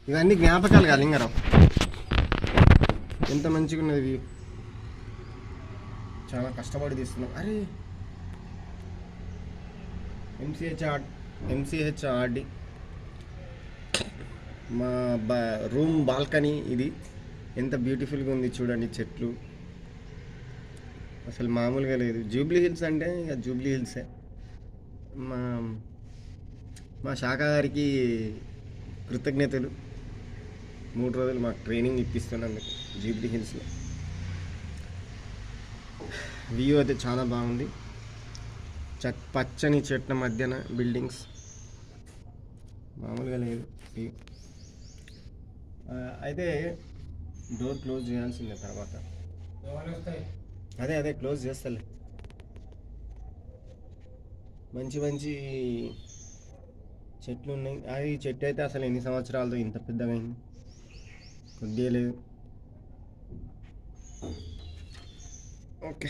ఇవన్నీ జ్ఞాపకాలు కాదు లింగారావు. ఎంత మంచిగా ఉన్నది వ్యూ. చాలా కష్టపడి తీస్తున్నాం. అరే ఎంసీహెచ్ఆర్డి మా రూమ్ బాల్కనీ ఇది. ఎంత బ్యూటిఫుల్గా ఉంది చూడండి. చెట్లు అసలు మామూలుగా లేదు. జూబ్లీ హిల్స్ అంటే ఇక జూబ్లీ హిల్సే. మా మా శాఖ గారికి కృతజ్ఞతలు. 3 రోజులు మాకు ట్రైనింగ్ ఇప్పిస్తున్నందుకు జూబ్లీ హిల్స్లో. వ్యూ అయితే చాలా బాగుంది. పచ్చని చెట్ల మధ్యన బిల్డింగ్స్ మామూలుగా లేదు వ్యూ. అయితే డోర్ క్లోజ్ చేయాల్సిందే తర్వాత. అదే క్లోజ్ చేస్తలే. మంచి మంచి చెట్లు ఉన్నాయి. అది చెట్టు అయితే అసలు ఎన్ని సంవత్సరాలతో ఇంత పెద్దగా అయింది, కొద్దిగా లేదు. ఓకే.